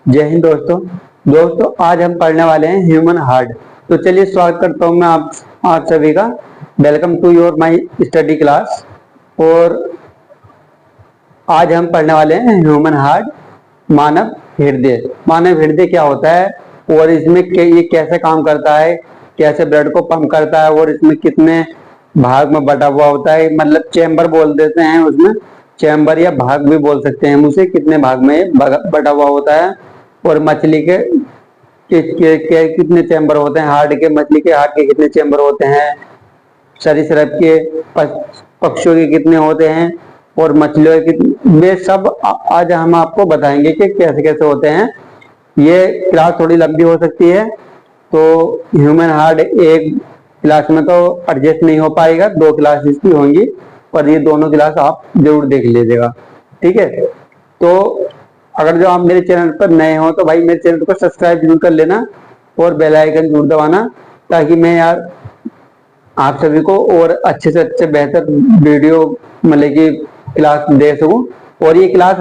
जय हिंद दोस्तों आज हम पढ़ने वाले हैं ह्यूमन हार्ट। तो चलिए स्वागत करता हूं मैं आप सभी का। Welcome to your my study class. और आज हम पढ़ने वाले हैं ह्यूमन हार्ट, मानव हृदय। मानव हृदय क्या होता है और इसमें ये कैसे काम करता है, कैसे ब्लड को पंप करता है और इसमें कितने भाग में बटा हुआ होता है। मतलब चैम्बर बोल देते हैं उसमें, चैम्बर या भाग भी बोल सकते हैं हम उसे। कितने भाग में बटा हुआ होता है और मछली के कितने चैम्बर होते हैं, हार्ट के, मछली के हार्ट के कितने चैम्बर होते हैं, सरीसृप के पक्षियों के कितने होते हैं और मछलियों के, वे सब आज हम आपको बताएंगे कि कैसे कैसे होते हैं। ये क्लास थोड़ी लंबी हो सकती है, तो ह्यूमन हार्ट एक क्लास में तो एडजस्ट नहीं हो पाएगा, 2 क्लासेस की होंगी, पर ये दोनों क्लास आप जरूर देख लीजिएगा, ठीक है। तो अगर जो आप मेरे चैनल पर नए हो तो भाई मेरे चैनल को सब्सक्राइब जरूर कर लेना और बेल आइकन जरूर दबाना, ताकि मैं यार आप सभी को और अच्छे से अच्छे बेहतर वीडियो मतलब कि क्लास दे सकूं। और ये क्लास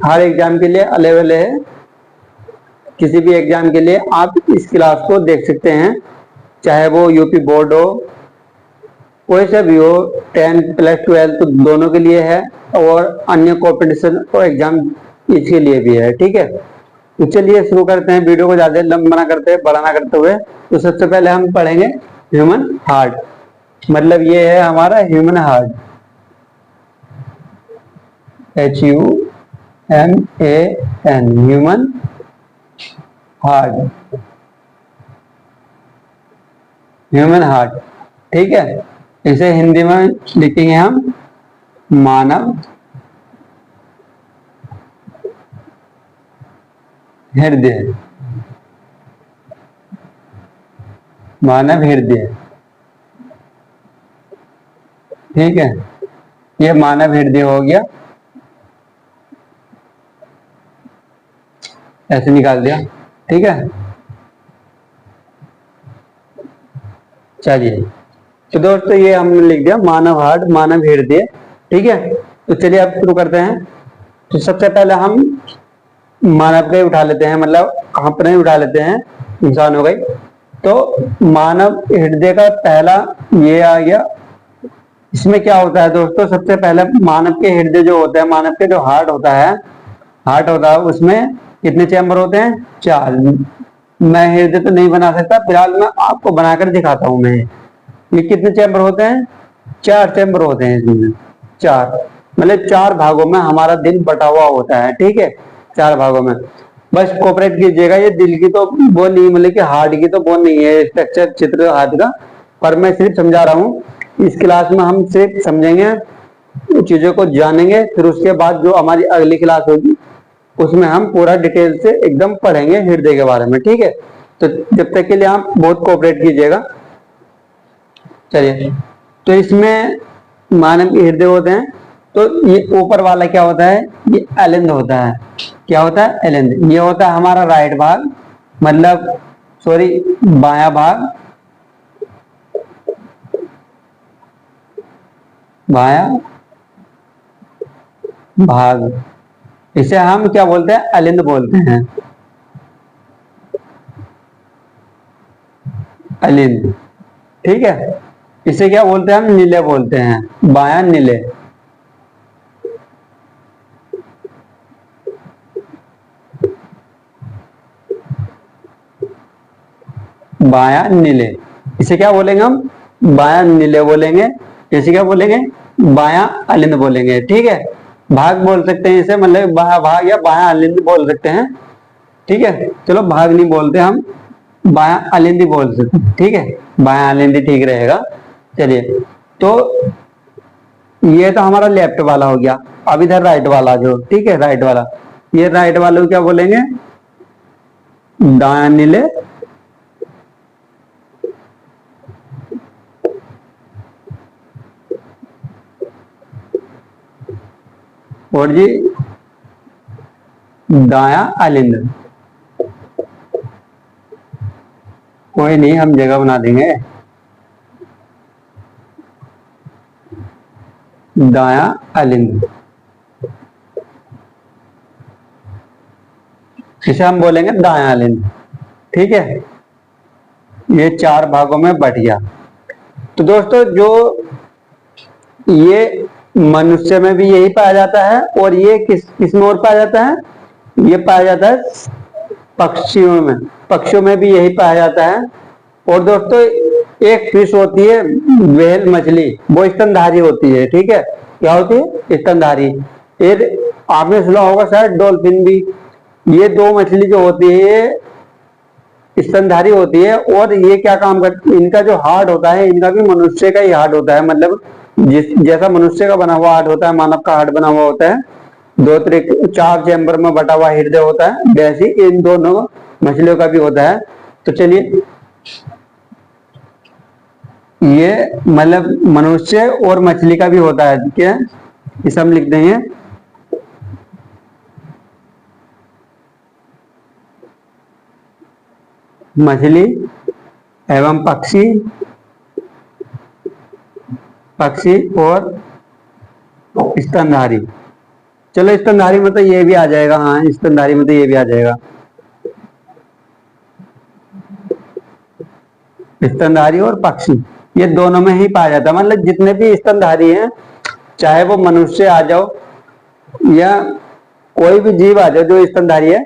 हर एग्जाम के लिए अवेलेबल है। किसी भी एग्जाम के लिए आप इस क्लास को देख सकते हैं, चाहे वो यूपी बोर्ड हो, कोई सा भी हो, 10 प्लस 12 दोनों के लिए है और अन्य कॉम्पिटिशन और एग्जाम इसके लिए भी है, ठीक है। तो चलिए शुरू करते हैं, वीडियो को ज्यादा लंबा ना करते, बड़ा ना करते हुए। तो सबसे पहले हम पढ़ेंगे ह्यूमन हार्ट। मतलब ये है हमारा human heart, HUMAN, human heart, human heart, ठीक है। इसे हिंदी में लिखेंगे हम मानव हृदय, मानव हृदय, ठीक है। ये मानव हृदय हो गया, ऐसे निकाल दिया, ठीक है। चलिए, तो दोस्तों ये हमने लिख दिया मानव हार्ट, मानव हृदय, ठीक है। तो चलिए अब शुरू करते हैं। तो सबसे पहले हम मानव का ही उठा लेते हैं, मतलब अपने ही उठा लेते हैं, इंसान हो गई। तो मानव हृदय का पहला ये आ गया। इसमें क्या होता है दोस्तों, सबसे पहले मानव के हृदय जो होता है, मानव के जो हार्ट होता है उसमें कितने चैम्बर होते हैं? 4। मैं हृदय तो नहीं बना सकता, फिलहाल मैं आपको बनाकर दिखाता हूं। मैं ये कितने चैम्बर होते हैं? 4 चैम्बर होते हैं इसमें। 4 मतलब 4 भागों में हमारा दिल बटा हुआ होता है, ठीक है, 4 भागों में। बस कोऑपरेट कीजिएगा, ये दिल की तो वो नहीं, मतलब कि हार्ट की तो वो नहीं है स्ट्रक्चर, चित्र हार्ट का, पर मैं सिर्फ समझा रहा हूँ। इस क्लास में हम सिर्फ समझेंगे, चीजों को जानेंगे, फिर उसके बाद जो हमारी अगली क्लास होगी उसमें हम पूरा डिटेल से एकदम पढ़ेंगे हृदय के बारे में, ठीक है। तो जब तक के लिए आप बहुत कोऑपरेट कीजिएगा। चलिए, तो इसमें मानव हृदय होते हैं। तो ये ऊपर वाला क्या होता है? ये अलिंद होता है। क्या होता है? अलिंद। ये होता है हमारा राइट भाग, मतलब सॉरी, बायां भाग, बायां भाग। इसे हम क्या बोलते हैं? अलिंद बोलते हैं, अलिंद, ठीक है। इसे क्या बोलते हैं? हम नीले बोलते हैं, बायां नीले, बायां नीले। इसे क्या बोलेंगे हम? बायां नीले बोलेंगे। इसे क्या बोलेंगे? बायां अलिंद बोलेंगे, ठीक है। भाग बोल सकते हैं इसे, मतलब बायां भाग या बायां अलिंद बोल सकते हैं, ठीक है। चलो भाग नहीं बोलते हम, बायां अलिंद ही बोल सकते हैं, ठीक है। बायां अलिंद ही ठीक रहेगा। चलिए, तो ये तो हमारा लेफ्ट वाला हो गया। अब इधर राइट वाला जो, ठीक है, राइट वाला, ये राइट वाले को क्या बोलेंगे? दायां नीले, और जी दायां अलिंद। कोई नहीं, हम जगह बना देंगे। दायां अलिंद, इसे हम बोलेंगे दायां लिंग। ठीक है, ये 4 भागों में बट गया। तो दोस्तों जो ये मनुष्य में भी यही पाया जाता है, और ये किस में और पाया जाता है, ये पाया जाता है पक्षियों में। पक्षियों में भी यही पाया जाता है। और दोस्तों एक फिश होती है व्हेल मछली, वो स्तनधारी होती है। ठीक है, क्या होती है, स्तनधारी। फिर आपने सुना होगा शायद डॉल्फिन भी। ये 2 मछली जो होती है ये स्तनधारी होती है। और ये क्या काम करती है, इनका जो हार्ट होता है, इनका भी मनुष्य का ही हार्ट होता है। मतलब जैसा मनुष्य का बना हुआ हार्ट होता है, मानव का हार्ट बना हुआ होता है, 4 चैम्बर में बटा हुआ हृदय होता है, वैसे इन दोनों मछलियों का भी होता है। तो चलिए, ये मतलब मनुष्य और मछली का भी होता है। ठीक है, इसे हम लिख देंगे मछली एवं पक्षी और स्तनधारी। चलो स्तनधारी में तो ये भी आ जाएगा। हाँ, स्तनधारी में तो ये भी आ जाएगा, स्तनधारी और पक्षी ये दोनों में ही पाया जाता है। मतलब जितने भी स्तनधारी हैं, चाहे वो मनुष्य आ जाओ या कोई भी जीव आ जाओ जो स्तनधारी है,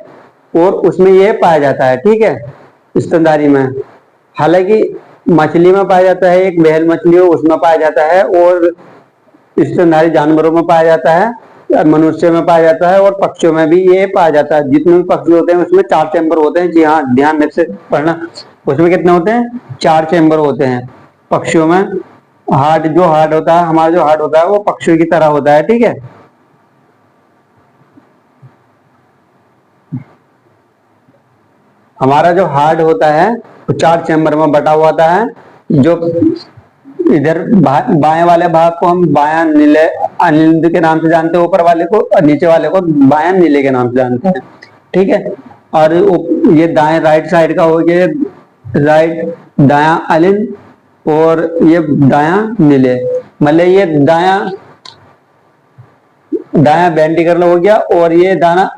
और उसमें ये पाया जाता है। ठीक है, स्तनधारी में। हालांकि मछली में पाया जाता है, एक व्हेल मछली हो उसमें पाया जाता है, और स्तनधारी जानवरों में पाया जाता है, मनुष्य में पाया जाता है, और पक्षियों में भी ये पाया जाता है। जितने भी पक्षी होते हैं उसमें 4 चैम्बर होते हैं। जी हाँ, ध्यान से पढ़ना। उसमें कितने होते हैं, 4 चैम्बर होते हैं पक्षियों में। हार्ट होता है, हमारा जो हार्ट होता है वो पक्षियों की तरह होता है। ठीक है, हमारा जो हार्ट होता है वो 4 चैम्बर में बटा हुआ होता है। जो इधर बाएं वाले भाग को हम बायां नीले अनिल के नाम से जानते हैं, ऊपर वाले को, और नीचे वाले को बायां नीले के नाम से जानते हैं। ठीक है, और ये दाएं राइट साइड का हो गया, राइट दायां अलिन, और ये दायां नीले। मतलब ये दायां वेंट्रिकल हो गया, और ये दाना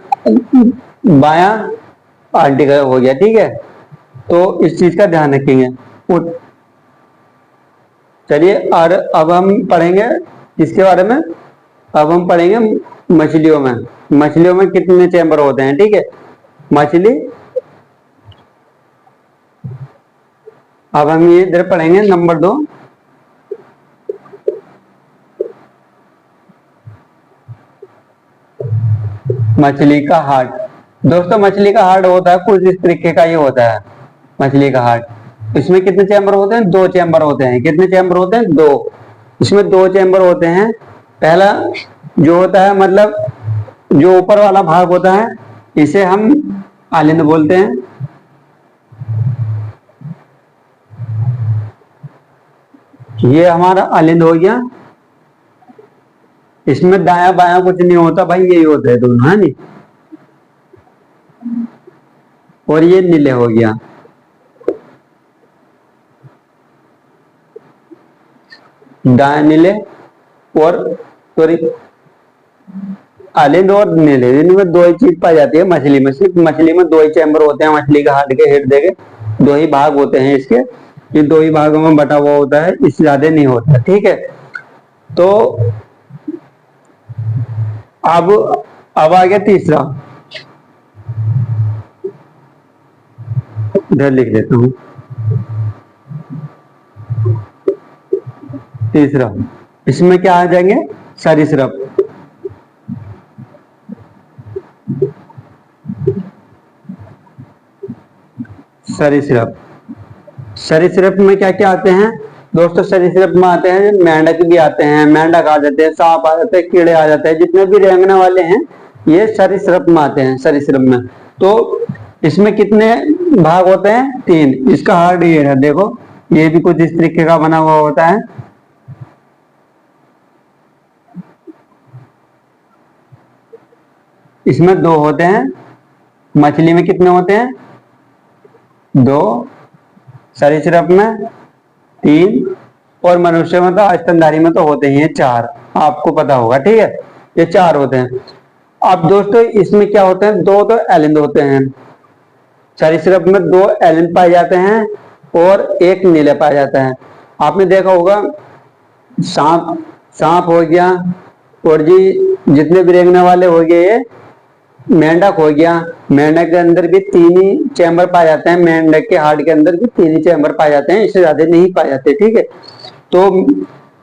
बायां आर्टिकल हो गया। ठीक है, तो इस चीज का ध्यान रखेंगे। चलिए, और अब हम पढ़ेंगे किसके बारे में, अब हम पढ़ेंगे मछलियों में। मछलियों में कितने चैम्बर होते हैं। ठीक है, मछली, अब हम ये इधर पढ़ेंगे नंबर 2, मछली का हार्ट। दोस्तों मछली का हार्ट होता है कुछ इस तरीके का, ये होता है मछली का हार्ट। इसमें कितने चैम्बर होते हैं, 2 चैम्बर होते हैं। कितने चैम्बर होते हैं, 2। इसमें 2 चैम्बर होते हैं। पहला जो होता है, मतलब जो ऊपर वाला भाग होता है, इसे हम आलिंद बोलते हैं। ये हमारा आलिंद हो गया। इसमें दाया बाया कुछ नहीं होता भाई, यही होता है दोनों, है नी। और ये नीले हो गया। दाया नीले, और सॉरी आलिंद और नीले, इनमें 2 ही चीज पाई जाती है मछली में। सिर्फ मछली में 2 ही चैम्बर होते हैं, मछली का हार्ट के हृदय के 2 ही भाग होते हैं इसके। ये 2 ही भागों में बटा हुआ होता है, इससे ज्यादा नहीं होता। ठीक है, तो अब आ गया तीसरा, इधर लिख देता हूं। तीसरा, इसमें क्या आ जाएंगे, सरीसृप। सरीसृप, सरीसृप में क्या क्या आते हैं दोस्तों, सरीसृप में आते हैं मेंढक भी आते हैं, मेंढक आ जाते हैं, सांप आ जाते हैं, कीड़े आ जाते हैं, जितने भी रेंगने वाले हैं ये सरीसृप में आते हैं। सरीसृप में तो इसमें कितने भाग होते हैं, 3। इसका हार्ट ये है, देखो ये भी कुछ इस तरीके का बना हुआ होता है। इसमें 2 होते हैं। मछली में कितने होते हैं, 2। सरीसृप में 3, और मनुष्य में तो स्तनधारी में तो होते ही हैं 4, आपको पता होगा। ठीक है, ये 4 होते हैं। अब दोस्तों इसमें क्या होते हैं, दो तो एलिंद होते हैं, सरीसृप में दो एलिंद पाए जाते हैं और एक नीले पाया जाता है। आपने देखा होगा सांप, सांप हो गया, और जी जितने भी रेंगने वाले हो गए, ये मेंढक हो गया, मेंढक के अंदर भी 3 ही चैम्बर पाए जाते हैं, मेंढक के हार्ट के अंदर भी 3 ही चैम्बर पाए जाते हैं, इससे ज्यादा नहीं पाए जाते। ठीक है, तो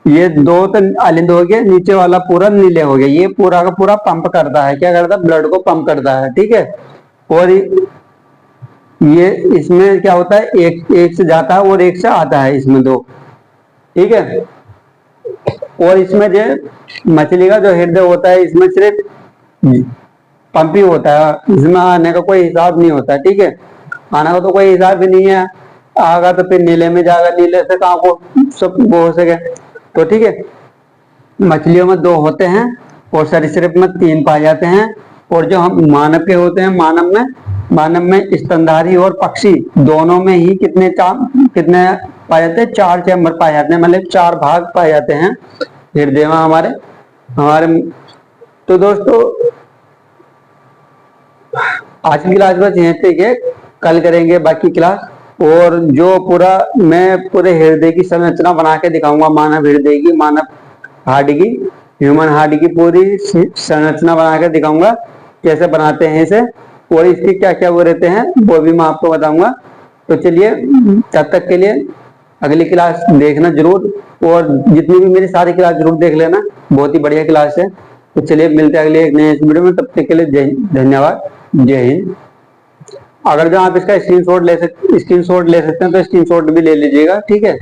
ये दो तो अलिंद हो गया, नीचे वाला पूरा नीले हो गया, ये पूरा का पूरा पंप करता है, क्या करता है, ब्लड को पंप करता है। ठीक है, और ये इसमें क्या होता है, एक से जाता है और एक से आता है, इसमें दो। ठीक है, और इसमें जो मछली का जो हृदय होता है, इसमें सिर्फ पंप ही होता है, इसमें आने का कोई हिसाब नहीं होता। ठीक है, आने का तो कोई हिसाब भी नहीं है, आगा तो फिर नीले में जाएगा, नीले से कहाँ को सब वो हो सके। तो ठीक है, मछलियों में 2 होते हैं और सरीसृप में 3 पाए जाते हैं। और जो हम मानव के होते हैं, मानव में स्तनधारी और पक्षी दोनों में ही कितने पाए जाते हैं, 4 चैम्बर पाए जाते हैं, मतलब 4 भाग पाए जाते हैं हृदय में हमारे हमारे तो दोस्तों आज की क्लास बस यहीं तक है, कल करेंगे बाकी क्लास। और जो मैं पूरे हृदय की संरचना बना के दिखाऊंगा, मानव हृदय की, मानव हार्ट की, ह्यूमन हार्ट की पूरी संरचना बना के दिखाऊंगा, कैसे बनाते हैं इसे और इसके क्या क्या वो रहते हैं, वो भी मैं आपको बताऊंगा। तो चलिए, तब तक के लिए अगली क्लास देखना जरूर, और जितनी भी मेरी सारी क्लास जरूर देख लेना, बहुत ही बढ़िया क्लास है। तो चलिए मिलते हैं अगले एक नए वीडियो में, तब तक के लिए धन्यवाद, जय हिंद। अगर जो आप इसका स्क्रीनशॉट ले सकते हैं तो स्क्रीनशॉट भी ले लीजिएगा। ठीक है।